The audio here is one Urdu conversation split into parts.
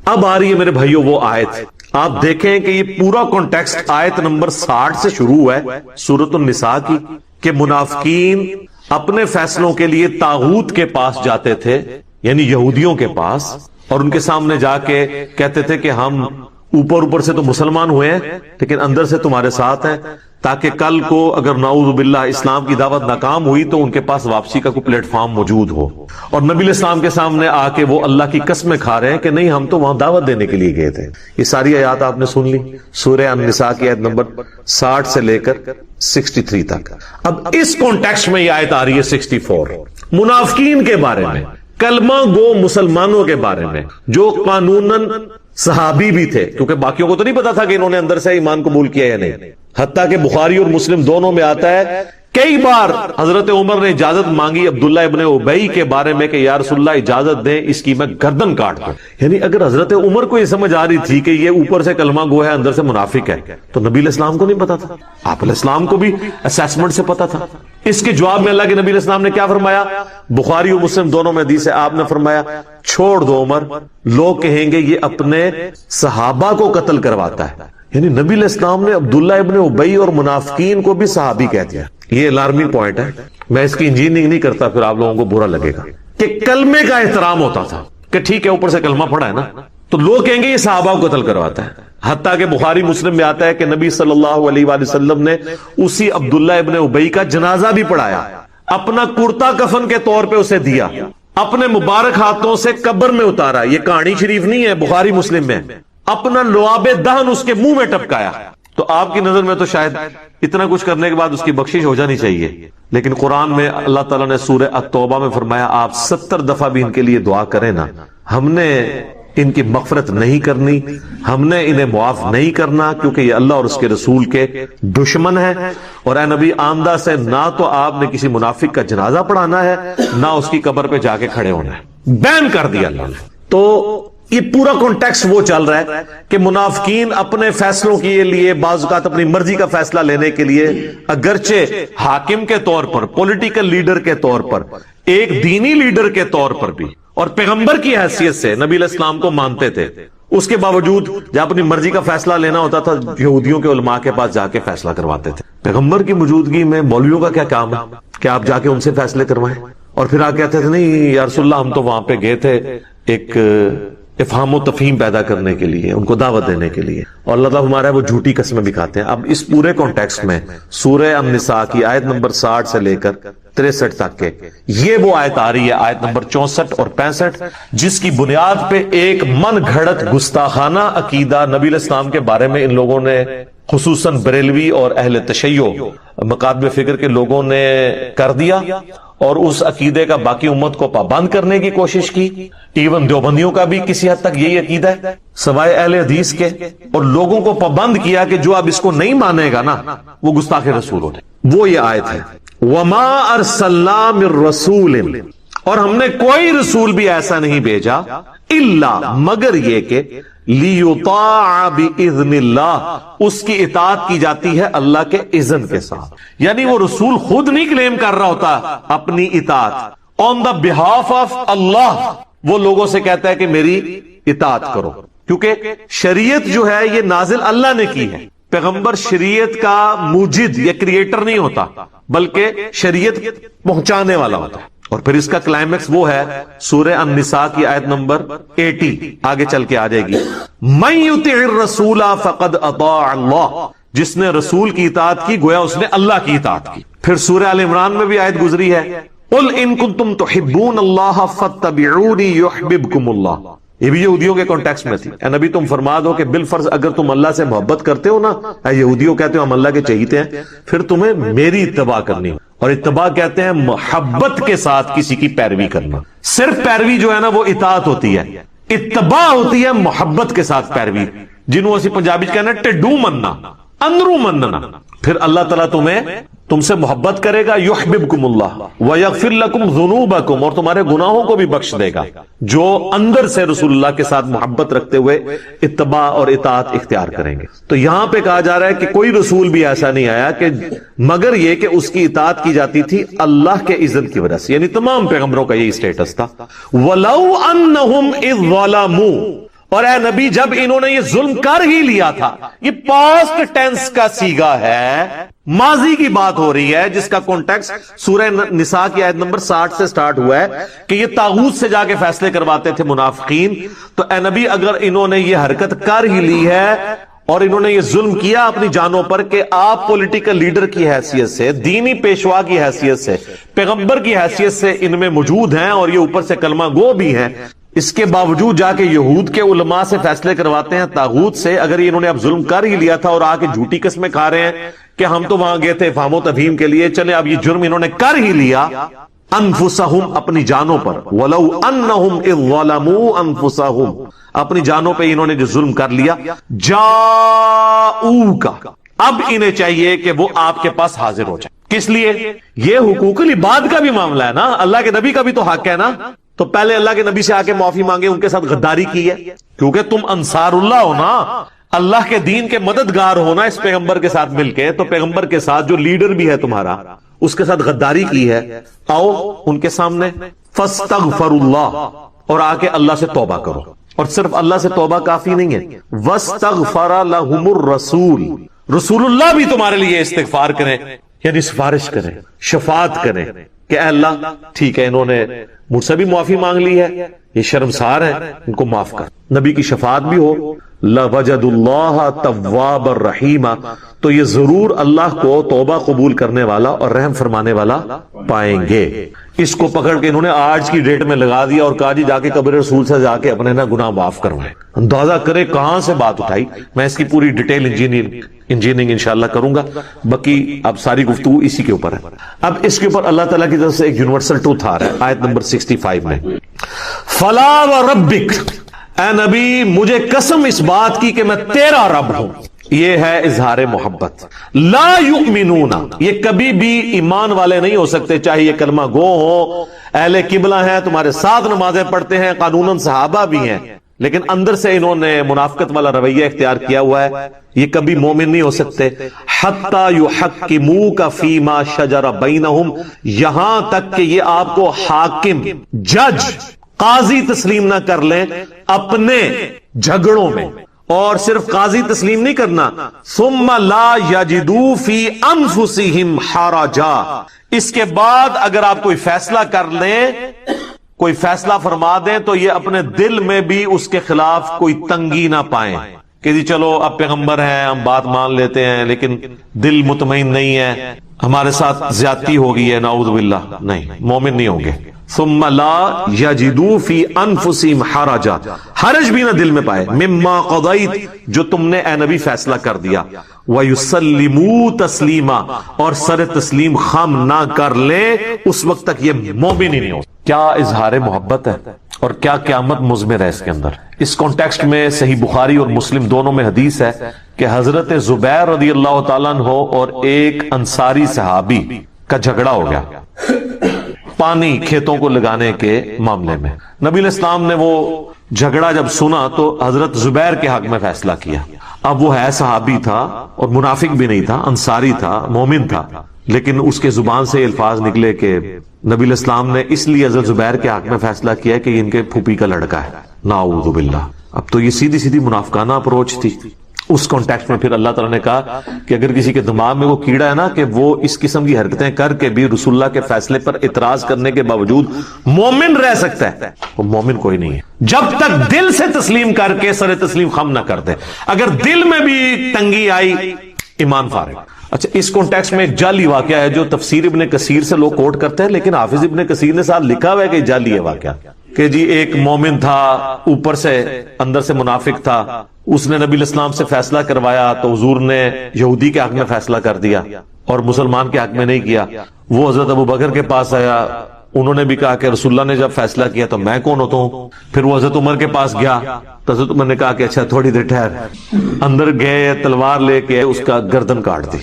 اب آ رہی ہے میرے بھائیوں وہ آیت، آپ دیکھیں کہ یہ پورا کانٹیکسٹ آیت نمبر 60 سے شروع ہوا ہے سورۃ النساء کی، کہ منافقین اپنے فیصلوں کے لیے طاغوت کے پاس جاتے تھے، یعنی یہودیوں کے پاس، اور ان کے سامنے جا کے کہتے تھے کہ ہم اوپر سے تو مسلمان ہوئے ہیں لیکن اندر سے تمہارے ساتھ ہیں، تاکہ کل کو اگر نعوذ باللہ اسلام کی دعوت ناکام ہوئی تو ان کے پاس واپسی کا کوئی پلیٹ فارم موجود ہو۔ اور نبی علیہ السلام کے سامنے آ کے وہ اللہ کی قسمیں کھا رہے ہیں کہ نہیں، ہم تو وہاں دعوت دینے کے لیے گئے تھے۔ یہ ساری آیات آپ نے سن لی، سورہ النساء کی آیت نمبر 60 سے لے کر 63 تک۔ اب اس کانٹیکسٹ میں یہ آیت آ رہی ہے 64، منافقین کے بارے میں، کلمہ گو مسلمانوں کے بارے میں جو قانوناً صحابی بھی تھے، کیونکہ باقیوں کو تو نہیں پتا تھا کہ انہوں نے اندر سے ایمان قبول کیا یا نہیں، حتیٰ کہ بخاری اور مسلم دونوں میں آتا ہے کئی بار حضرت عمر نے اجازت مانگی عبداللہ ابن ابی کے بارے میں کہ یا رسول اللہ اجازت دیں اس کی میں گردن کاٹ دوں۔ یعنی اگر حضرت عمر کو یہ سمجھ آ رہی تھی کہ یہ اوپر سے کلمہ گو ہے اندر سے منافق ہے، تو نبی علیہ السلام کو نہیں پتا تھا؟ آپ علیہ السلام کو بھی اسیسمنٹ سے پتا تھا۔ اس کے جواب میں اللہ کے نبی علیہ السلام نے کیا فرمایا؟ بخاری اور مسلم دونوں میں حدیث ہے، آپ نے فرمایا چھوڑ دو عمر، لوگ کہیں گے یہ اپنے صحابہ کو قتل کرواتا ہے۔ یعنی نبی علیہ السلام نے عبداللہ ابن ابی اور منافقین کو بھی صحابی کہہ دیا۔ یہ الارمنگ پوائنٹ ہے، میں اس کی انجینئرنگ نہیں کرتا، پھر آپ لوگوں کو برا لگے گا، کہ کلمے کا احترام ہوتا تھا کہ ٹھیک ہے اوپر سے کلمہ پڑھا ہے نا، تو لوگ کہیں گے یہ صحابہ کو قتل کرواتا ہے۔ حتیٰ کہ بخاری مسلم میں آتا ہے کہ نبی صلی اللہ علیہ وآلہ وسلم نے اسی عبداللہ ابن ابی کا جنازہ بھی پڑھایا، اپنا کرتا کفن کے طور پہ اسے دیا، اپنے مبارک ہاتھوں سے قبر میں اتارا۔ یہ کہانی شریف نہیں ہے، بخاری مسلم میں، اپنا لعاب دہن اس کے منہ میں ٹپکایا۔ تو آپ کی نظر میں تو شاید اتنا کچھ کرنے کے بعد اس کی بخشش ہو جانی چاہیے، لیکن قرآن میں اللہ تعالیٰ نے سورہ التوبہ میں فرمایا آپ 70 دفعہ بھی ان کے لیے دعا کریں نا، ہم نے ان کی مغفرت نہیں کرنی، ہم نے انہیں معاف نہیں کرنا، کیونکہ یہ اللہ اور اس کے رسول کے دشمن ہے۔ اور اے نبی آمدہ سے نہ تو آپ نے کسی منافق کا جنازہ پڑھانا ہے، نہ اس کی قبر پہ جا کے کھڑے ہونا ہے، بین کر دیا اللہ نے۔ تو یہ پورا کانٹیکسٹ وہ چل رہا ہے کہ منافقین اپنے فیصلوں کے لیے بعض اوقات اپنی مرضی کا فیصلہ لینے کے لیے اگرچہ حاکم کے طور پر، پولیٹیکل لیڈر کے طور پر، ایک دینی لیڈر کے طور پر بھی، اور پیغمبر کی حیثیت سے نبی علیہ السلام کو مانتے تھے، اس کے باوجود جب اپنی مرضی کا فیصلہ لینا ہوتا تھا یہودیوں کے علماء کے پاس جا کے فیصلہ کرواتے تھے۔ پیغمبر کی موجودگی میں مولویوں کا کیا کام ہے کہ آپ جا کے ان سے فیصلے کروائیں؟ اور پھر آپ کہتے تھے نہیں یا رسول اللہ ہم تو وہاں پہ گئے تھے ایک افہام و تفہیم پیدا کرنے کے لیے، ان کو دعوت دینے کے لیے، اور اللہ تعالیٰ ہمارا وہ جھوٹی قسمیں بھی کھاتے ہیں۔ اب اس پورے کانٹیکسٹ میں سورہ النساء کی آیت نمبر 60 سے لے کر 63 تک کے یہ وہ آیت آ رہی ہے، آیت نمبر 64 اور 65، جس کی بنیاد پہ ایک من گھڑت گستاخانہ عقیدہ نبی علیہ السلام کے بارے میں ان لوگوں نے، خصوصاً بریلوی اور اہل تشیع مکاتب فکر کے لوگوں نے کر دیا، اور اس عقیدے کا باقی امت کو پابند کرنے کی کوشش کی۔ ایون دیوبندیوں کا بھی کسی حد تک یہی عقیدہ ہے سوائے اہل حدیث کے، اور لوگوں کو پابند کیا کہ جو اب اس کو نہیں مانے گا نا وہ گستاخ رسول ہوتے۔ وہ یہ آیت ہے وَمَا أَرْسَلْنَا مِن رَسُولٍ، اور ہم نے کوئی رسول بھی ایسا نہیں بھیجا الا مگر یہ کہ لِيُطَاعَ بِإِذْنِ اللَّهِ، اس کی اطاعت کی جاتی ہے اللہ کے اذن کے ساتھ۔ یعنی وہ رسول خود نہیں کلیم کر رہا ہوتا اپنی اطاعت، on the behalf of اللہ وہ لوگوں سے کہتا ہے کہ میری اطاعت کرو، کیونکہ شریعت جو ہے یہ نازل اللہ نے کی ہے۔ پیغمبر شریعت کا موجد یا کریٹر نہیں ہوتا، بلکہ شریعت پہنچانے والا ہوتا ہے۔ اور پھر اس کا کلائمیکس وہ ہے سورہ النساء کی آیت نمبر 80، آگے چل کے آ جائے گی، مَن یُطِعِ الرَّسُولَ فَقَدْ أَطَاعَ اللَّهَ، جس نے رسول کی اطاعت کی گویا اس نے اللہ کی اطاعت کی۔ پھر سورہ آل عمران میں بھی آیت گزری ہے قُلْ إِن كُنتُمْ تُحِبُّونَ اللَّهَ فَاتَّبِعُونِي يُحْبِبْكُمُ اللَّهُ، یہ بھی یہودیوں کے کانٹیکسٹ میں تھی۔ اے نبی تم فرما دو کہ بالفرض اگر تم اللہ سے محبت کرتے ہو نا، اے یہودیوں کہتے ہو ہم اللہ کے چہیتے ہیں، پھر تمہیں میری اتباع کرنی ہو۔ اور اتباع کہتے ہیں محبت کے ساتھ کسی کی پیروی کرنا۔ صرف پیروی جو ہے نا وہ اطاعت ہوتی ہے، اتباع ہوتی ہے محبت کے ساتھ پیروی، جنہوں اسی پنجابی کہنا ٹڈو مننا، اندرو مننا۔ پھر اللہ تعالیٰ تم سے محبت کرے گا، یحببکم اللہ ویغفر لکم ذنوبکم، اور تمہارے گناہوں کو بھی بخش دے گا، جو اندر سے رسول اللہ کے ساتھ محبت رکھتے ہوئے اتباع اور اطاعت اختیار کریں گے۔ تو یہاں پہ کہا جا رہا ہے کہ کوئی رسول بھی ایسا نہیں آیا کہ مگر یہ کہ اس کی اطاعت کی جاتی تھی اللہ کے اذن کی وجہ سے، یعنی تمام پیغمبروں کا یہی سٹیٹس تھا۔ وَلَوْ أَنَّهُمْ إِذْ ظَلَمُوا، اور اے نبی جب انہوں نے یہ ظلم کر ہی لیا تھا، یہ پاسٹ ٹینس کا صیغہ ہے، ماضی کی بات ہو رہی ہے، جس کا کانٹیکسٹ سورہ نساء کی آیت نمبر 60 سے سٹارٹ ہوا ہے کہ یہ طاغوت سے جا کے فیصلے کرواتے تھے منافقین. تو اے نبی اگر انہوں نے یہ حرکت کر ہی لی ہے اور انہوں نے یہ ظلم کیا اپنی جانوں پر کہ آپ پولیٹیکل لیڈر کی حیثیت سے، دینی پیشوا کی حیثیت سے، پیغمبر کی حیثیت سے ان میں موجود ہیں اور یہ اوپر سے کلمہ گو بھی ہیں، اس کے باوجود جا کے یہود کے علماء سے فیصلے کرواتے ہیں طاغوت سے. اگر انہوں نے اب ظلم کر ہی لیا تھا اور آ کے جھوٹی قسمیں کھا رہے ہیں کہ ہم تو وہاں گئے تھے فہم و تفہیم کے لیے، چلے اب یہ جرم انہوں نے کر ہی لیا، انفسہم اپنی جانوں پر، ولو انہم اذ ظلموا انفسہم اپنی جانوں پہ انہوں نے جو ظلم کر لیا، جاؤکا اب انہیں چاہیے کہ وہ آپ کے پاس حاضر ہو جائے. کس لیے؟ یہ حقوق العباد کا بھی معاملہ ہے نا، اللہ کے نبی کا بھی تو حق ہے نا. تو پہلے اللہ کے نبی سے آ کے معافی مانگے، ان کے ساتھ غداری کی ہے، کیونکہ تم انصار اللہ ہو نا، اللہ کے دین کے مددگار ہونا اس پیغمبر کے ساتھ مل کے، تو پیغمبر کے ساتھ جو لیڈر بھی ہے تمہارا اس کے ساتھ غداری کی ہے. آؤ ان کے سامنے فاستغفر اللہ اور آ کے اللہ سے توبہ کرو. اور صرف اللہ سے توبہ کافی نہیں ہے، واستغفر لہم الرسول، رسول اللہ بھی تمہارے لیے استغفار کریں، یعنی سفارش کریں، شفاعت کریں کہ اے اللہ ٹھیک ہے انہوں نے مجھ سے بھی معافی مانگ لی ہے، یہ شرمسار ہے، ان کو معاف کر. نبی کی شفاعت بھی ہو. لَوَجَدُ اللَّهَ تَوَّابًا رَحِيمًا، تو یہ ضرور اللہ کو توبہ قبول کرنے والا اور رحم فرمانے والا پائیں گے. اس کو پکڑ کے انہوں نے آج کی ڈیٹ میں لگا دیا اور کہا جی جا کے قبر رسول سے جا کے اپنے نا گناہ معاف کروائیں. اندازہ کرے کہاں سے بات اٹھائی. میں اس کی پوری ڈیٹیل انجینئرنگ انشاءاللہ کروں گا، باقی اب ساری گفتگو اسی کے اوپر ہے. اب اس کے اوپر اللہ تعالیٰ کی طرف سے ایک یونیورسل ٹروتھ آ رہا ہے آیت نمبر 65 میں، فَلَا وَرَبِّكَ، اے نبی مجھے قسم اس بات کی کہ میں تیرا رب ہوں. یہ ہے اظہار محبت. لا یؤمنون، یہ کبھی بھی ایمان والے نہیں ہو سکتے، چاہے یہ کلمہ گو ہو، اہل قبلہ ہیں، تمہارے ساتھ نمازیں پڑھتے ہیں، قانوناً صحابہ بھی ہیں، لیکن اندر سے انہوں نے منافقت والا رویہ اختیار کیا ہوا ہے، یہ کبھی مومن نہیں ہو سکتے. حتی یحکموک فیما شجر بینہم، یہاں تک کہ یہ آپ کو حاکم، جج، قاضی تسلیم نہ کر لیں اپنے جھگڑوں میں. اور صرف قاضی تسلیم نہیں کرنا، ثم لا یجدوا فی انفسہم حرجا، اس کے بعد اگر آپ کوئی فیصلہ کر لیں، کوئی فیصلہ فرما دیں، تو یہ اپنے دل میں بھی اس کے خلاف کوئی تنگی نہ پائیں کہ جی چلو اب پیغمبر ہیں ہم بات مان لیتے ہیں، لیکن دل مطمئن نہیں ہے، ہمارے ساتھ زیادتی ہو گئی ہے، نعوذ باللہ. نہیں، مومن نہیں ہوں گے. ثم لا یجدوا فی انفسہم حرجا، حرج بھی نہ دل میں پائے، مما قضیت، جو تم نے اے نبی فیصلہ کر دیا، ویسلموا تسلیما، اور سر تسلیم خم نہ کر لیں اس وقت تک یہ مومن ہی نہیں ہو. کیا اظہار محبت ہے اور کیا قیامت مضمر ہے اس کے اندر. اس کانٹیکسٹ میں صحیح بخاری اور مسلم دونوں میں حدیث ہے کہ حضرت زبیر رضی اللہ تعالیٰ عنہ اور ایک انصاری صحابی کا جھگڑا ہو گیا پانی کھیتوں کو لگانے کے معاملے میں. نبی علیہ السلام نے وہ جھگڑا جب سنا تو حضرت زبیر کے حق میں فیصلہ کیا. اب وہ ہے صحابی تھا اور منافق بھی نہیں تھا، انصاری تھا، مومن تھا، لیکن اس کے زبان سے الفاظ نکلے کہ نبی علیہ السلام نے اس لیے حضرت زبیر کے حق میں فیصلہ کیا کہ ان کے پھوپھی کا لڑکا ہے. نعوذ باللہ. اب تو یہ سیدھی سیدھی منافقانہ اپروچ تھی. اس کانٹیکسٹ میں پھر اللہ تعالیٰ نے کہا کہ اگر کسی کے دماغ میں وہ کیڑا ہے نا کہ وہ اس قسم کی حرکتیں کر کے بھی رسول اللہ کے فیصلے پر اعتراض کرنے کے باوجود مومن رہ سکتا ہے، وہ مومن کوئی نہیں ہے جب تک دل سے تسلیم کر کے سر تسلیم خم نہ کر دے. اگر دل میں بھی تنگی آئی، ایمان فارغ. اچھا، اس کانٹیکسٹ میں ایک جعلی واقعہ ہے جو تفسیر ابن کثیر سے لوگ کوٹ کرتے ہیں، لیکن حافظ ابن کثیر نے ساتھ لکھا ہوا ہے کہ جعلی ہے واقعہ کہ جی ایک مومن تھا، اوپر سے اندر سے منافق تھا، اس نے نبی علیہ السلام سے فیصلہ کروایا تو حضور نے یہودی کے حق میں فیصلہ کر دیا اور مسلمان کے حق میں نہیں کیا. وہ حضرت ابو بکر کے پاس آیا، انہوں نے بھی کہا کہ رسول اللہ نے جب فیصلہ کیا تو میں کون ہوتا ہوں. پھر وہ حضرت عمر کے پاس گیا تو حضرت عمر نے کہا کہ اچھا تھوڑی دیر ٹھہر. اندر گئے، تلوار لے کے اس کا گردن کاٹ دی،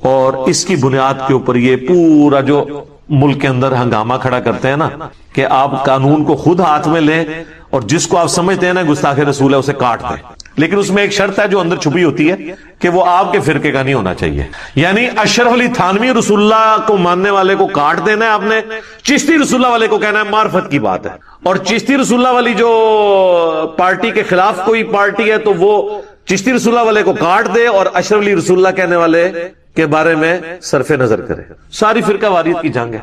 اور اس کی بنیاد کے اوپر یہ پورا جو ملک کے اندر ہنگامہ کھڑا کرتے ہیں نا کہ آپ قانون کو خود ہاتھ میں لیں اور جس کو آپ سمجھتے ہیں نا گستاخ رسول ہے اسے کاٹ دیں. لیکن اس میں ایک شرط ہے جو اندر چھپی ہوتی ہے کہ وہ آپ کے فرقے کا نہیں ہونا چاہیے. یعنی اشرف علی تھانوی رسول اللہ کو ماننے والے کو کاٹ دینا ہے آپ نے, چشتی رسول اللہ والے کو کہنا ہے معرفت کی بات ہے. اور چشتی رسول اللہ والی جو پارٹی کے خلاف کوئی پارٹی ہے تو وہ چشتی رسول اللہ والے کو کاٹ دے اور اشرف علی رسول اللہ کہنے والے کے بارے میں صرف نظر کرے. ساری فرقہ واریت کی جنگ ہے,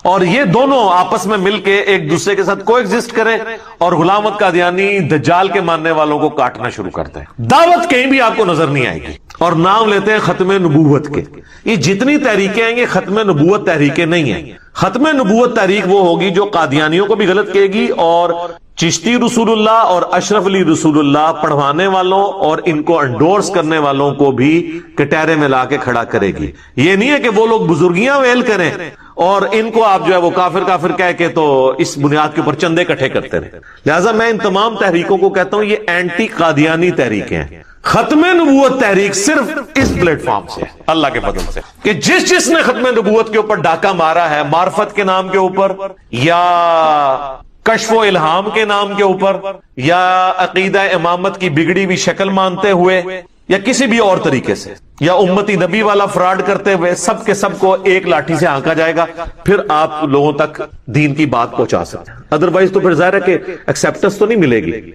اور یہ دونوں آپس میں مل کے ایک دوسرے کے ساتھ کو ایگزسٹ کریں اور غلام احمد قادیانی دجال کے ماننے والوں کو کاٹنا شروع کرتے ہیں. دعوت کہیں بھی آپ کو نظر نہیں آئے گی, اور نام لیتے ہیں ختم نبوت کے. یہ جتنی تحریکیں ہیں یہ ختم نبوت تحریکیں نہیں ہیں. ختم نبوت تحریک وہ ہوگی جو قادیانیوں کو بھی غلط کہے گی اور چشتی رسول اللہ اور اشرف علی رسول اللہ پڑھوانے والوں اور ان کو انڈورس کرنے والوں کو بھی کٹہرے میں لا کے کھڑا کرے گی. یہ نہیں ہے کہ وہ لوگ بزرگیاں ویل کریں اور ان کو آپ جو ہے وہ کافر کافر کہہ کے تو اس بنیاد کے اوپر چندے اکٹھے کرتے رہے. لہٰذا میں ان تمام تحریکوں کو کہتا ہوں یہ اینٹی قادیانی تحریکیں ہیں. ختم نبوت تحریک صرف اس پلیٹ فارم سے اللہ کے فضل سے کہ جس نے ختم نبوت کے اوپر ڈاکہ مارا ہے معرفت کے نام کے اوپر یا کشف و الہام کے نام کے اوپر یا عقیدہ امامت کی بگڑی ہوئی شکل مانتے ہوئے یا کسی بھی اور طریقے سے یا امتی نبی والا فراڈ کرتے ہوئے, سب کے سب کو ایک لاٹھی سے ہانکا جائے گا, پھر آپ لوگوں تک دین کی بات پہنچا سکتے ہیں. ادروائز تو پھر ظاہر ہے کہ ایکسیپٹنس تو نہیں ملے گی.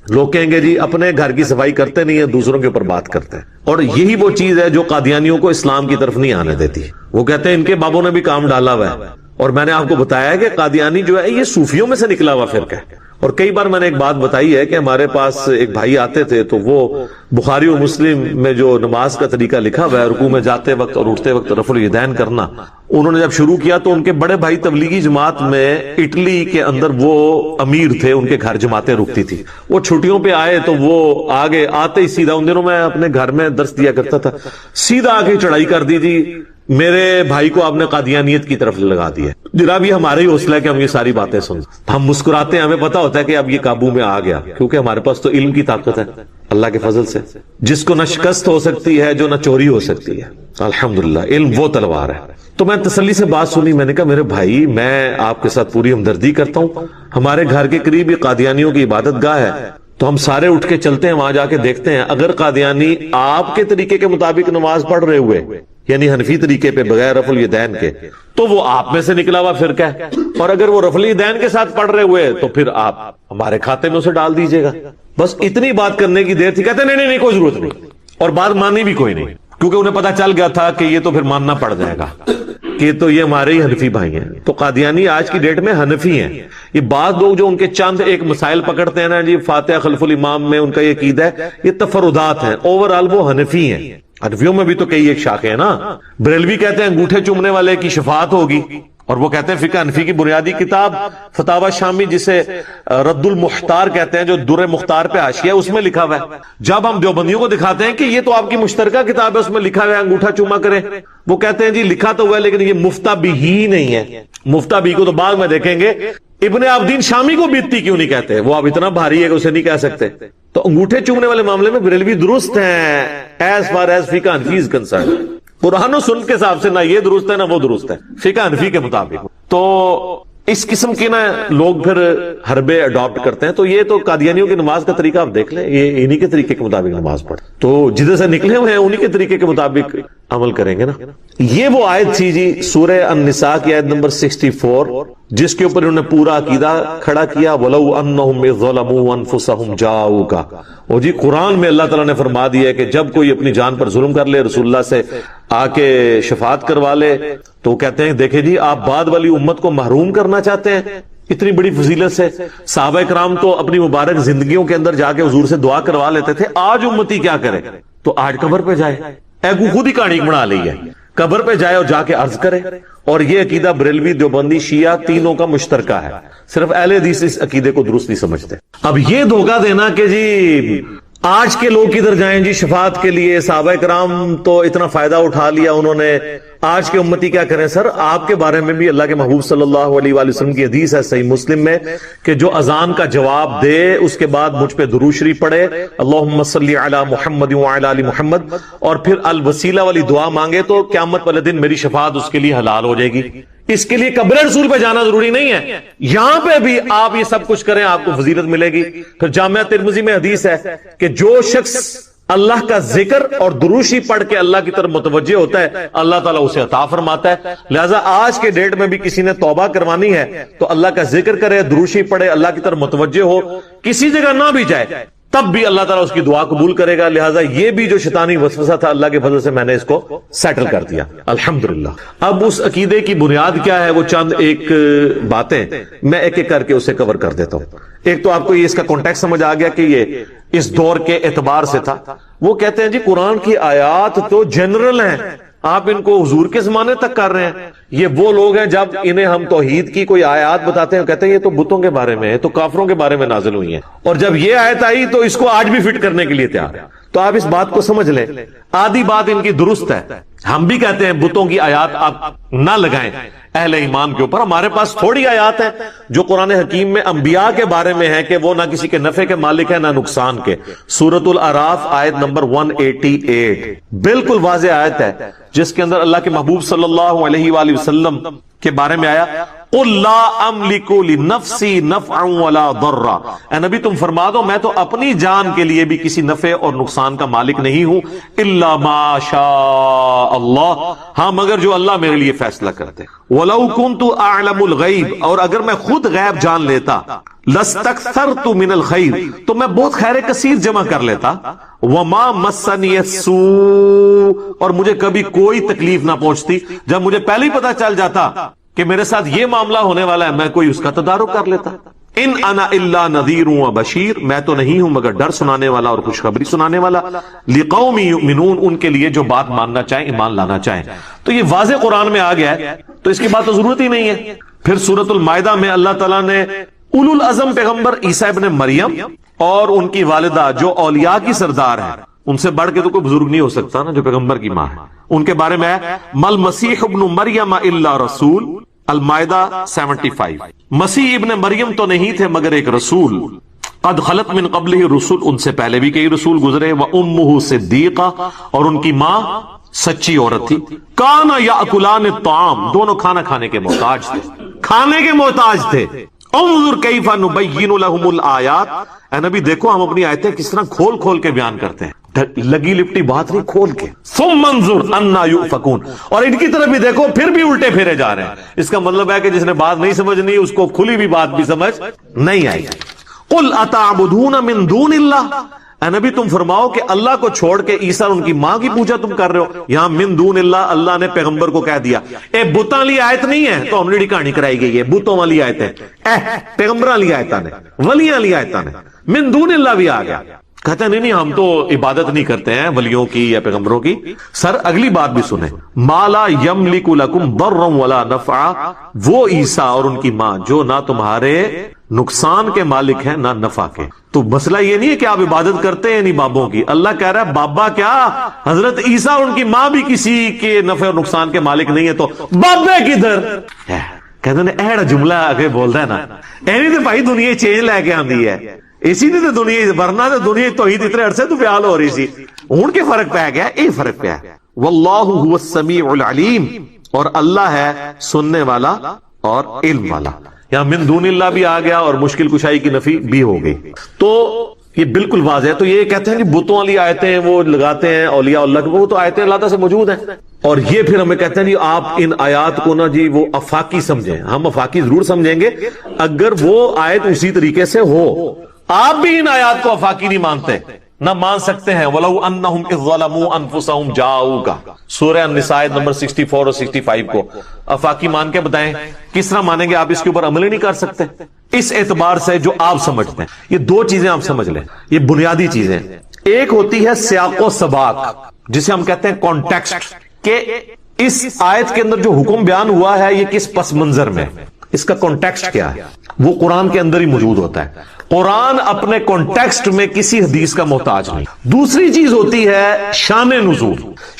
لوگ کہیں گے جی اپنے گھر کی صفائی کرتے نہیں ہیں, دوسروں کے اوپر بات کرتے ہیں. اور یہی وہ چیز ہے جو قادیانیوں کو اسلام کی طرف نہیں آنے دیتی. وہ کہتے ہیں ان کے بابوں نے بھی کام ڈالا ہوا ہے, اور میں نے آپ کو بتایا ہے کہ قادیانی جو ہے یہ صوفیوں میں سے نکلا ہوا فرقہ ہے. اور کئی بار میں نے ایک بات بتائی ہے کہ ہمارے پاس ایک بھائی آتے تھے تو وہ بخاری و مسلم میں جو نماز کا طریقہ لکھا ہوا ہے رکوع میں جاتے وقت اور اٹھتے وقت رفع الیدین کرنا, انہوں نے جب شروع کیا تو ان کے بڑے بھائی تبلیغی جماعت میں اٹلی کے اندر وہ امیر تھے, ان کے گھر جماعتیں رکتی تھی. وہ چھٹیوں پہ آئے تو وہ آگے آتے ہی سیدھا, ان دنوں میں اپنے گھر میں درس دیا کرتا تھا, سیدھا آگے چڑھائی کر دی جی میرے بھائی کو آپ نے قادیانیت کی طرف لگا دیا. جناب یہ ہمارا ہی حوصلہ ہے کہ ہم یہ ساری باتیں سن, ہم مسکراتے ہیں, ہمیں پتا ہوتا ہے کہ اب یہ قابو میں آ گیا, کیونکہ ہمارے پاس تو علم کی طاقت ہے اللہ کے فضل سے, جس کو نہ شکست ہو سکتی ہے جو نہ چوری ہو سکتی ہے. الحمدللہ علم وہ تلوار ہے. تو میں تسلی سے بات سنی, میں نے کہا میرے بھائی میں آپ کے ساتھ پوری ہمدردی کرتا ہوں, ہمارے گھر کے قریب قادیانیوں کی عبادت گاہ ہے تو ہم سارے اٹھ کے چلتے ہیں وہاں جا کے دیکھتے ہیں. اگر قادیانی آپ کے طریقے کے مطابق نماز پڑھ رہے ہوئے یعنی حنفی طریقے پہ بغیر رفع الیدین کے تو وہ آپ میں سے نکلا ہوا فرقہ ہے, اور اگر وہ رفع الیدین کے ساتھ پڑھ رہے ہوئے تو پھر آپ ہمارے کھاتے میں اسے ڈال دیجئے گا. بس اتنی بات کرنے کی دیر تھی. کہتے نہیں کوئی ضرورت نہیں, اور بات مانی بھی کوئی نہیں, کیونکہ انہیں پتا چل گیا تھا کہ یہ تو پھر ماننا پڑ جائے گا کہ تو یہ ہمارے ہی حنفی بھائی ہیں. تو قادیانی آج کی ڈیٹ میں حنفی ہیں. یہ بعض لوگ جو ان کے چند ایک مسائل پکڑتے ہیں نا جی فاتحہ خلف الامام میں ان کا یہ عقیدہ ہے, یہ تفردات ہیں, اوور آل وہ حنفی ہیں. حنفیوں میں بھی تو کئی ایک شاخیں ہیں نا. بریلوی کہتے ہیں انگوٹھے چومنے والے کی شفاعت ہوگی, اور وہ کہتے ہیں فقہ حنفی کی بنیادی کتاب فتاوی شامی جسے رد المختار کہتے ہیں جو در مختار پہ حاشیہ ہے اس میں لکھا ہوا ہے. جب ہم دیوبندیوں کو دکھاتے ہیں کہ یہ تو آپ کی مشترکہ کتاب ہے اس میں لکھا ہوا ہے انگوٹھا چوما کریں, وہ کہتے ہیں جی لکھا تو ہوا ہے لیکن یہ مفتہ بھی ہی نہیں ہے. مفتہ بھی کو تو بعد میں دیکھیں گے. ابن عابدین شامی کو بیتی کیوں نہیں کہتے, وہ اب اتنا بھاری ہے کہ اسے نہیں کہہ سکتے. تو انگوٹھے چومنے والے معاملے میں بریلوی درست ہیں ایز فار ایز فقہ حنفی از کنسرن. قرآن و سنت کے حساب سے نہ یہ درست ہے نہ وہ درست ہے, فقہ حنفی کے مطابق. تو اس قسم کے نا لوگ پھر حربے اڈاپٹ کرتے ہیں. تو یہ تو قادیانیوں کی نماز کا طریقہ آپ دیکھ لیں, یہ انہی کے طریقے کے مطابق نماز پڑھ, تو جدھر سے نکلے ہوئے ہیں انہی کے طریقے کے مطابق عمل کریں گے نا. یہ وہ آیت تھی جی سورہ النساء کی آیت نمبر 64 جس کے اوپر انہوں نے پورا عقیدہ کھڑا کیا. وَلَوْ أَنَّهُمْ ظَلَمُوا أَنفُسَهُمْ جَاءُوكَ. اور جی قرآن میں اللہ تعالیٰ نے فرما دیا ہے کہ جب کوئی اپنی جان پر ظلم کر لے رسول اللہ سے آ کے شفاعت کروا لے تو کہتے ہیں دیکھیں جی آپ بعد والی امت کو محروم کرنا چاہتے ہیں اتنی بڑی فضیلت سے. صحابہ کرام تو اپنی مبارک زندگیوں کے اندر جا کے حضور سے دعا کروا لیتے تھے. آج امتی کیا کرے, تو آج قبر پہ جائے, خود ہی کہانی بنا لی ہے, قبر پہ جائے اور جا کے عرض کرے. اور یہ عقیدہ بریلوی دیوبندی شیعہ تینوں کا مشترکہ ہے, صرف اہل حدیث اس عقیدے کو درست نہیں سمجھتے. اب یہ دھوکہ دینا کہ جی آج کے لوگ کدھر جائیں جی شفاعت کے لیے, صحابہ کرام تو اتنا فائدہ اٹھا لیا انہوں نے, آج کے امتی کیا کریں. سر آپ کے بارے میں بھی اللہ کے محبوب صلی اللہ علیہ وآلہ وسلم کی حدیث ہے صحیح مسلم میں کہ جو اذان کا جواب دے اس کے بعد مجھ پہ درود شریف پڑھے اللہم صلی علی محمد وعلی آل محمد اور پھر الوسیلہ والی دعا مانگے تو قیامت والے دن میری شفاعت اس کے لیے حلال ہو جائے گی. اس کے لیے قبر رسول پہ جانا ضروری نہیں ہے، یہاں پہ بھی آپ یہ سب کچھ کریں آپ کو فضیلت ملے گی۔ پھر جامعہ ترمذی میں حدیث ہے کہ جو شخص اللہ کا ذکر اور دروشی پڑھ کے اللہ کی طرف متوجہ ہوتا ہے اللہ تعالیٰ اسے عطا فرماتا ہے۔ لہذا آج کے ڈیٹ میں بھی کسی نے توبہ کروانی ہے تو اللہ کا ذکر کرے، دروشی پڑھے، اللہ کی طرف متوجہ ہو، کسی جگہ نہ بھی جائے تب بھی اللہ تعالیٰ اس کی دعا قبول کرے گا۔ لہٰذا یہ بھی جو شیطانی وسوسہ تھا اللہ کے فضل سے میں نے اس کو سیٹل کر دیا الحمدللہ۔ اب اس عقیدے کی بنیاد کیا ہے وہ چند ایک باتیں میں ایک ایک کر کے اسے کور کر دیتا ہوں۔ ایک تو آپ کو یہ اس کا کانٹیکسٹ سمجھ آ گیا کہ یہ اس دور کے اعتبار سے تھا۔ وہ کہتے ہیں جی قرآن کی آیات تو جنرل ہیں، آپ ان کو حضور کے زمانے تک کر رہے ہیں۔ یہ وہ لوگ ہیں جب انہیں ہم توحید کی کوئی آیات بتاتے ہیں کہتے ہیں یہ تو بتوں کے بارے میں ہے، تو کافروں کے بارے میں نازل ہوئی ہیں، اور جب یہ آیت آئی تو اس کو آج بھی فٹ کرنے کے لیے تیار ہے۔ تو آپ اس بات کو سمجھ لیں، آدھی بات ان کی درست ہے، ہم بھی کہتے ہیں بتوں کی آیات آپ نہ لگائیں اہل ایمان کے اوپر۔ ہمارے پاس تھوڑی آیات ہیں جو قرآن حکیم میں انبیاء کے بارے میں ہے کہ وہ نہ کسی کے نفع کے مالک ہیں نہ نقصان کے۔ سورۃ الاعراف آیت نمبر 188 بالکل واضح آیت ہے جس کے اندر اللہ کے محبوب صلی اللہ علیہ وآلہ وسلم کے بارے میں آیا قُلْ لَا أَمْلِكُ لِنَفْسِي نَفْعًا وَلَا ضَرًّا، اے نبی تم فرما دو میں تو اپنی جان کے لیے بھی کسی نفع اور نقصان کا مالک نہیں ہوں، إِلَّا مَا شَاءَ اللَّهُ، ہاں مگر جو اللہ میرے لیے فیصلہ کرتے۔ وَلَوْ كُنْتُ أَعْلَمُ الْغَيْبَ، اور اگر میں خود غیب جان لیتا، لَاسْتَكْثَرْتُ مِنَ الْخَيْرِ، تو میں بہت خیر کثیر جمع کر لیتا، وَمَا مَسَّنِيَ السُّوءُ، اور مجھے کبھی کوئی تکلیف نہ پہنچتی۔ جب مجھے پہلے ہی پتا چل جاتا کہ میرے ساتھ یہ معاملہ ہونے والا ہے میں کوئی اس کا تدارک کر لیتا۔ ان انا الا نذیر و بشیر، میں تو نہیں ہوں مگر ڈر سنانے والا اور خوشخبری سنانے والا، لقوم یؤمنون، ان کے لیے جو بات ماننا چاہیں ایمان لانا چاہیں۔ تو یہ واضح قرآن میں آ گیا ہے تو اس کی بات تو ضرورت ہی نہیں ہے۔ پھر سورۃ المائدہ میں اللہ تعالیٰ نے اولو العزم پیغمبر عیسیٰ ابن مریم اور ان کی والدہ جو اولیاء کی سردار ہیں، ان سے بڑھ کے تو کوئی بزرگ نہیں ہو سکتا نا جو پیغمبر کی ماں ہے، ان کے بارے میں ہے مل مسیح ابن مریم الا رسول، المائدہ 75۔ مسیح ابن مریم تو نہیں تھے مگر ایک رسول، قد خلت من قبلہ رسول، ان سے پہلے بھی کئی رسول گزرے، وامہ صدیقہ، اور ان کی ماں سچی عورت تھی، کانا یاکلان الطعام، دونوں کھانا کھانے کے محتاج تھے، کھانے کے محتاج تھے۔ انظر کیف نبین لہم الآیات، اے نبی دیکھو ہم اپنی آیتیں کس طرح کھول کھول کے بیان کرتے ہیں، لگی لپٹی بات نہیں، کھول کے۔ ثم انظر انا یؤفکون، اور ان کی طرف بھی دیکھو پھر بھی الٹے پھیرے جا رہے ہیں۔ اس کا مطلب ہے کہ جس نے بات نہیں سمجھنی اس کو کھلی بھی بات بھی سمجھ نہیں آئی۔ قل اتعبدون من دون اللہ، اے نبی تم فرماؤ کہ اللہ کو چھوڑ کے عیسیٰ اور ان کی ماں کی پوجا تم کر رہے ہو۔ یہاں من دون اللہ اللہ نے پیغمبر کو کہہ دیا، اے بتاں والی آیت نہیں ہے تو ہم نے کہانی کرائی گئی ہے، بتوں والی آیت ہے، پیغمبراں والی آیتاں نے، ولیاں والی آیتاں نے، من دون اللہ بھی آ گیا۔ کہتے ہیں نہیں ہم تو عبادت نہیں کرتے ہیں ولیوں کی یا پیغمبروں کی۔ سر اگلی بات بھی سنیں، ما لا یملک لکم ضرا ولا نفعا، وہ عیسیٰ اور ان کی ماں جو نہ تمہارے نقصان کے مالک ہیں نہ نفع کے۔ تو مسئلہ یہ نہیں ہے کہ آپ عبادت کرتے ہیں نہیں بابوں کی، اللہ کہہ رہا ہے بابا کیا، حضرت عیسیٰ اور ان کی ماں بھی کسی کے نفع اور نقصان کے مالک نہیں ہے، تو بابے کدھر؟ کہتے ہیں ایڑا جملہ آگے بولتا ہے نا، اینی تو بھائی دنیا چینج لے کے آندی ہے، اسی نے تو دنیا ورنہ تو دنیا توحید اتنے عرصے تو فعال ہو رہی سی، ہن کے فرق پہ گیا، اے فرق پہ ہے۔ واللہ هو السمیع العلیم، اور اللہ ہے سننے والا اور علم والا۔ یہاں من دون اللہ بھی آ گیا اور مشکل کشائی کی نفی بھی ہو گئی، تو یہ بالکل واضح ہے۔ تو یہ کہتے ہیں کہ بتوں والی آیتیں وہ لگاتے ہیں اولیاء اللہ کے، وہ تو آیتیں اللہ تعالیٰ سے موجود ہیں، اور یہ پھر ہمیں کہتے ہیں جی آپ ان آیات کو نا جی وہ افاقی سمجھیں۔ ہم افاقی ضرور سمجھیں گے اگر وہ آیت اسی طریقے سے ہو۔ آپ بھی ان آیات کو افاقی نہیں مانتے، نہ مان سکتے ہیں۔ وَلَوْ أَنَّهُمْ إِذْ ظَلَمُوا أَنفُسَهُمْ جَاءُوكَ، سورہ النساء نمبر 64 اور 65 کو افاقی مان کے بتائیں کس طرح مانیں گے؟ آپ اس کے اوپر عمل ہی نہیں کر سکتے۔ اس اعتبار سے جو آپ سمجھتے ہیں، یہ دو چیزیں آپ سمجھ لیں، یہ بنیادی چیزیں۔ ایک ہوتی ہے سیاق و سباق، جسے ہم کہتے ہیں کانٹیکسٹ، کہ اس آیت کے اندر جو حکم بیان ہوا ہے یہ کس پس منظر میں، اس کا کانٹیکسٹ کیا ہے، وہ قرآن کے اندر ہی موجود ہوتا ہے۔ قرآن اپنے کانٹیکسٹ میں کسی حدیث کا محتاج نہیں۔ دوسری چیز ہوتی ہے شان نزول۔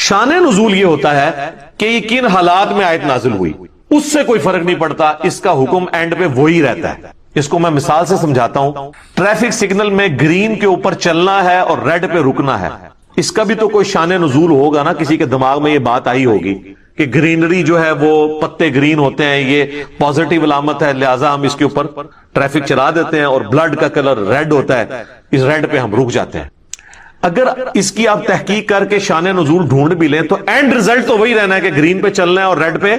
شان نزول یہ ہوتا ہے کہ یہ کن حالات میں آیت نازل ہوئی، اس سے کوئی فرق نہیں پڑتا، اس کا حکم اینڈ پہ وہی رہتا ہے۔ اس کو میں مثال سے سمجھاتا ہوں۔ ٹریفک سگنل میں گرین کے اوپر چلنا ہے اور ریڈ پہ رکنا ہے، اس کا بھی تو کوئی شان نزول ہوگا نا، کسی کے دماغ میں یہ بات آئی ہوگی کہ گرینری جو ہے وہ پتے گرین ہوتے ہیں، یہ پازیٹیو علامت ہے، لہذا ہم اس کے اوپر ٹریفک چلا دیتے ہیں، اور بلڈ کا کلر ریڈ ہوتا ہے، اس ریڈ پہ ہم رک جاتے ہیں۔ اگر اس کی آپ تحقیق کر کے شان نزول ڈھونڈ بھی لیں تو اینڈ ریزلٹ تو وہی رہنا ہے کہ گرین پہ چلنا ہے اور ریڈ پہ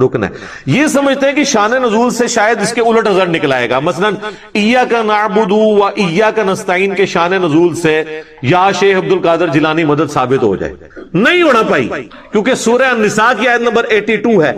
رکنا ہے۔ یہ سمجھتے ہیں کہ شان نزول سے شاید اس کے الٹ رزلٹ نکل آئے گا، مثلا ایاک نعبد و ایاک نستعین کے شان نزول سے یا شیخ عبد القادر جیلانی مدد ثابت ہو جائے، نہیں ہونا پائی، کیونکہ سورہ النساء کی آیت نمبر 82 ہے،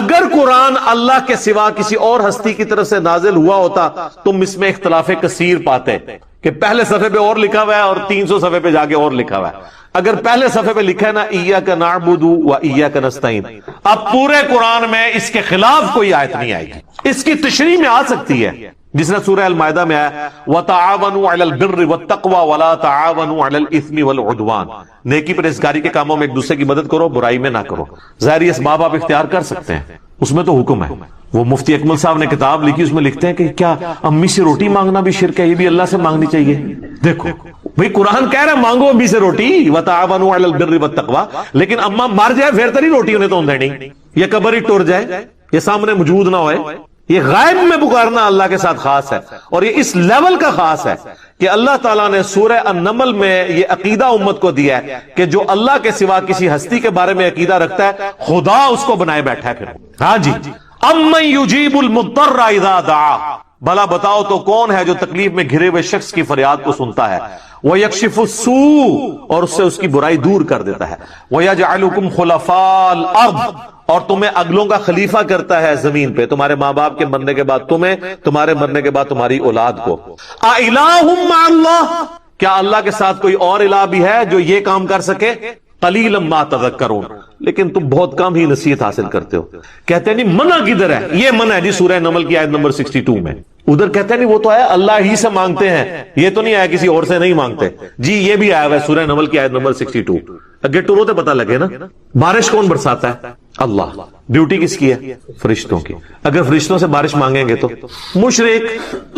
اگر قرآن اللہ کے سوا کسی اور ہستی کی طرف سے نازل ہوا ہوتا تم اس میں اختلاف کثیر پاتے کہ پہلے صفحے پہ اور لکھا ہوا ہے اور 300 صفحے پہ جا کے اور لکھا ہوا ہے۔ اگر پہلے صفحے پہ لکھا ہے نا ایاک نعبد و ایاک نستعین، اب پورے قرآن میں اس کے خلاف کوئی آیت نہیں آئے گی، اس کی تشریح میں آ سکتی ہے، جس نے سورہ المائدہ میں آیا وَتَعَاوَنُوا عَلَى الْبِرِّ وَالتَّقْوَى وَلَا تَعَاوَنُوا عَلَى الْإِثْمِ وَالْعُدْوَانِ، نیکی پرہیزگاری کے کاموں میں ایک دوسرے کی مدد کرو، برائی میں نہ کرو۔ ظاہری اسباب آپ اختیار کر سکتے ہیں، اس میں تو حکم ہے۔ وہ مفتی اکمل صاحب نے کتاب لکھی، اس میں لکھتے ہیں کہ کیا امی سے روٹی مانگنا بھی شرک ہے؟ یہ بھی اللہ سے مانگنی چاہیے۔ دیکھو بھئی قرآن کہہ رہا ہے مانگو امی سے روٹی، وَتَعَاوَنُوا عَلَى الْبِرِّ وَالتَّقْوَى، لیکن اما مر جائے پھر تو نہیں روٹی انہیں تو دینی، یہ قبر ہی ٹور جائے، یہ سامنے موجود نہ ہوئے۔ یہ غائب میں پکارنا اللہ کے ساتھ خاص ہے، اور یہ اس لیول کا خاص ہے کہ اللہ تعالیٰ نے سورہ النمل میں یہ عقیدہ امت کو دیا ہے کہ جو اللہ کے سوا کسی ہستی کے بارے میں عقیدہ رکھتا ہے خدا اس کو بنائے بیٹھا ہے۔ پھر ہاں جی، امن یجیب المضطر اذا دعا، بھلا بتاؤ تو کون ہے جو تکلیف میں گھرے ہوئے شخص کی فریاد کو سنتا ہے، وَيَكْشِفُ السُّوءَ، اور اس سے اس کی برائی دور کر دیتا ہے، وَيَجْعَلُكُمْ خُلَفَاءَ الْأَرْضِ، اور تمہیں اگلوں کا خلیفہ کرتا ہے زمین پہ، تمہارے ماں باپ کے مرنے کے بعد تمہیں، تمہارے مرنے کے بعد تمہاری اولاد کو۔ اِلَٰهٌ مَّعَ اللَّهِ، کیا اللہ کے ساتھ کوئی اور الہ بھی ہے جو یہ کام کر سکے؟ قلیلا ما تذکرون، لیکن تم بہت کم ہی نصیحت حاصل کرتے ہو۔ کہتے ہیں نہیں منع کدھر ہے؟ یہ منع ہے جی سورہ نمل کی آیت نمبر 62 میں۔ ادھر کہتے ہیں نہیں وہ تو ہے اللہ ہی سے مانگتے ہیں، یہ تو نہیں آیا کسی اور سے نہیں مانگتے، جی یہ بھی آیا ہوا ہے سورہ نمل کی آیت نمبر 62۔ اگے ٹورو تو پتہ لگے نا، بارش کون برساتا ہے؟ اللہ۔ ڈیوٹی کس کی ہے؟ فرشتوں کی۔ اگر فرشتوں سے بارش مانگیں گے تو مشرک۔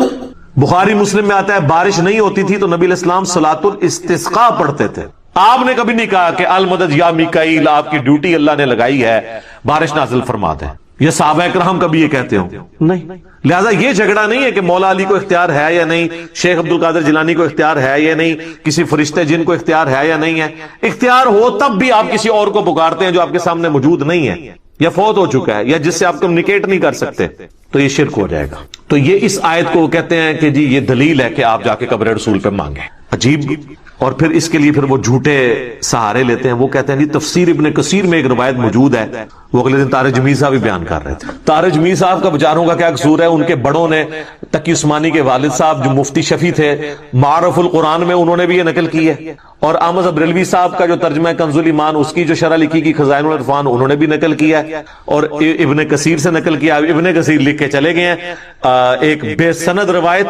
بخاری مسلم میں آتا ہے بارش نہیں ہوتی تھی تو نبی علیہ السلام صلاۃ الاستسقاء پڑھتے تھے، آپ نے کبھی نہیں کہا کہ المدد یا میکائیل، آپ کی ڈیوٹی اللہ نے لگائی ہے، بارش نازل فرما دیں۔ یہ صحابہ کرام کبھی یہ کہتے ہوں؟ نہیں۔ لہذا یہ جھگڑا نہیں ہے کہ مولا علی کو اختیار ہے یا نہیں، شیخ عبد القادر جیلانی کو اختیار ہے یا نہیں، کسی فرشتے جن کو اختیار ہے یا نہیں ہے۔ اختیار ہو تب بھی آپ کسی اور کو پکارتے ہیں جو آپ کے سامنے موجود نہیں ہے، یا فوت ہو چکا ہے، یا جس سے آپ کمیونیکیٹ نہیں کر سکتے، تو یہ شرک ہو جائے گا۔ تو یہ اس آیت کو کہتے ہیں کہ جی یہ دلیل ہے کہ آپ جا کے قبر رسول پہ مانگیں۔ عجیب۔ اور پھر اس کے لیے پھر وہ جھوٹے سہارے لیتے ہیں، وہ کہتے ہیں جی تفسیر ابن کثیر میں ایک روایت موجود ہے، وہ اگلے دن طارق جمیل صاحب بھی بیان کر رہے تھے۔ طارق جمیل صاحب کا بیچاروں کا کیا قصور ہے، ان کے بڑوں نے تقی عثمانی کے والد صاحب جو مفتی شفیع تھے، معارف القرآن میں انہوں نے بھی یہ نقل کی ہے، اور احمد بریلوی صاحب کا جو ترجمہ کنز الایمان اس کی جو شرح لکھی کی خزائن العرفان انہوں نے بھی نقل کیا ہے، اور ابن کثیر سے نقل کیا۔ ابن کثیر لکھ کے چلے گئے ہیں ایک بے سند روایت،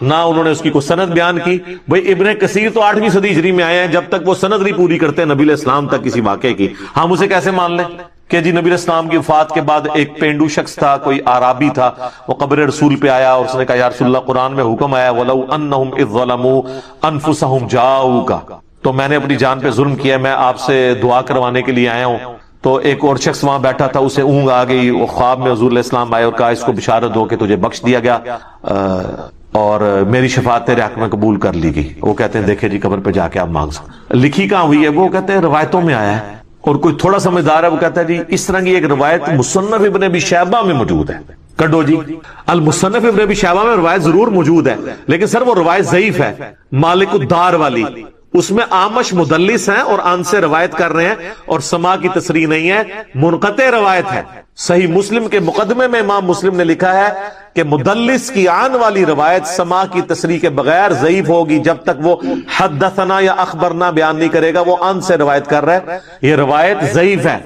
نہ انہوں نے اس کی کوئی سند بیان کی۔ بھئی ابن کثیر تو 8ویں صدی ہجری میں آئے ہیں، جب تک وہ سند نہیں پوری کرتے نبی علیہ السلام تک کسی واقعے کی، ہم اسے کیسے مان لیں کہ جی نبی علیہ السلام کی وفات کے بعد ایک پینڈو شخص تھا، کوئی عرابی تھا، وہ قبر رسول پہ آیا اور اس نے کہا یا رسول اللہ قرآن میں حکم آیا وَلَوْ أَنَّهُمْ إِذْ ظَلَمُوا أَنفُسَهُمْ جَاءُوكَ، تو میں نے اپنی جان پہ ظلم کیا، میں آپ سے دعا کروانے کے لیے آیا ہوں۔ تو ایک اور شخص وہاں بیٹھا تھا، اسے اونگ آ گئی، وہ خواب میں حضور علیہ السلام آئے اور کہا اس کو بشارت دو کہ تجھے بخش دیا گیا اور میری شفاعت تیرے حق میں قبول کر لی گئی۔ وہ کہتے ہیں دیکھیں جی قبر پہ جا کے آپ مانگ سکتے۔ لکھی کہاں ہوئی ہے؟ وہ کہتے ہیں روایتوں میں آیا ہے، اور کوئی تھوڑا سمجھدار ہے وہ کہتا ہے جی اس طرح کی ایک روایت مصنف ابن ابی شیبہ میں موجود ہے۔ کڈو جی المصنف ابن ابی شیبہ میں روایت ضرور موجود ہے، لیکن سر وہ روایت ضعیف ہے، مالک الدار والی، اس میں آمش مدلس ہیں اور ان سے روایت کر رہے ہیں اور سما کی تصریح نہیں ہے، منقطع روایت ہے۔ صحیح مسلم کے مقدمے میں امام مسلم نے لکھا ہے کہ مدلس کی آن والی روایت سما کی تصریح کے بغیر ضعیف ہوگی جب تک وہ حدثنا یا اخبرنا بیان نہیں کرے گا، وہ ان سے روایت کر رہا ہے، یہ روایت ضعیف ہے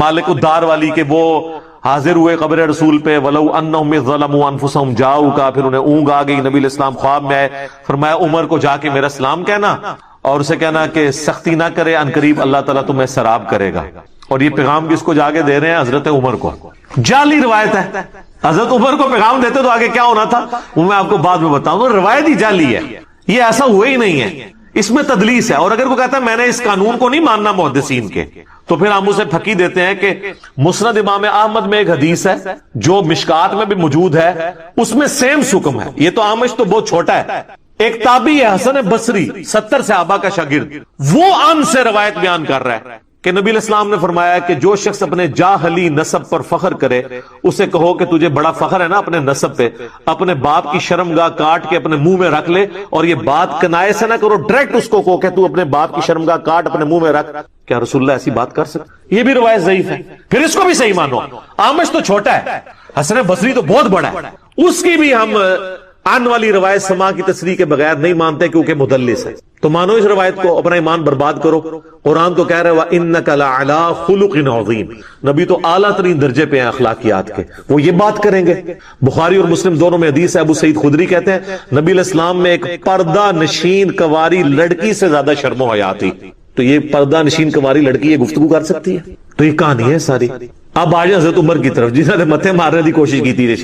مالک الدار والی کہ وہ حاضر ہوئے قبر رسول پہ وَلَوْ أَنَّهُمْ ظَلَمُوا أَنفُسَهُمْ جَاءُوكَ، پھر انہیں اونگ آ گئی، نبی علیہ السلام خواب میں آئے، فرمایا عمر کو جا کے میرا سلام کہنا اور اسے کہنا کہ سختی نہ کرے، ان قریب اللہ تعالیٰ تمہیں سراب کرے گا۔ اور یہ پیغام کس کو جا کے دے رہے ہیں؟ حضرت عمر کو۔ جعلی روایت ہے، حضرت عمر کو پیغام دیتے تو آگے کیا ہونا تھا وہ میں آپ کو بعد میں بتاؤں گا، روایت ہی جعلی ہے، یہ ایسا ہوا ہی نہیں ہے۔ اس میں تدلیس ہے. اور اگر وہ کہتا ہے میں نے اس قانون کو نہیں ماننا محدثین کے, تو پھر ہم اسے پھکی دیتے ہیں کہ مسند امام احمد میں ایک حدیث ہے جو مشکات میں بھی موجود ہے, اس میں سیم حکم ہے. یہ تو آمش تو بہت چھوٹا ہے. ایک تابعی ہے حسن بصری, 70 صحابہ کا شاگرد, وہ ان سے روایت بیان کر رہا ہے کہ نبی علیہ السلام نے فرمایا کہ جو شخص اپنے جاہلی نسب پر فخر کرے اسے کہو کہ تجھے بڑا فخر ہے نا اپنے نسب پہ, اپنے باپ کی شرمگاہ کاٹ کے اپنے منہ میں رکھ لے, اور یہ بات کنائے سے نہ کرو, ڈائریکٹ اس کو کہو کہ تو اپنے باپ کی شرمگاہ کاٹ اپنے منہ میں رکھ. کیا رسول اللہ ایسی بات کر سکتے؟ یہ بھی روایت ضعیف ہے. پھر اس کو بھی صحیح مانو. آمش تو چھوٹا ہے, حسن بصری تو بہت بڑا ہے, اس کی بھی ہم آن والی روایت سما کی تصریح کے بغیر نہیں مانتے کیونکہ مدلس ہے. تو مانو اس روایت کو, اپنا ایمان برباد کرو. قرآن تو کہہ رہے وَإِنَّكَ لَعَلَىٰ خُلُقٍ عَظِيمٍ, نبی تو اعلیٰ ترین درجے پہ ہیں اخلاقیات کے, وہ یہ بات کریں گے. بخاری اور مسلم دونوں میں حدیث ہے, ابو سعید خدری کہتے ہیں نبی علیہ السلام میں ایک پردہ نشین کنواری لڑکی سے زیادہ شرم و حیا تھی. تو یہ پردہ نشین کنواری لڑکی یہ گفتگو کر سکتی ہے؟ تو یہ کہانی ہے ساری. اب آ جائیں حضرت عمر کی طرف, جنہوں نے متھے مارنے کی کوشش کی تھی.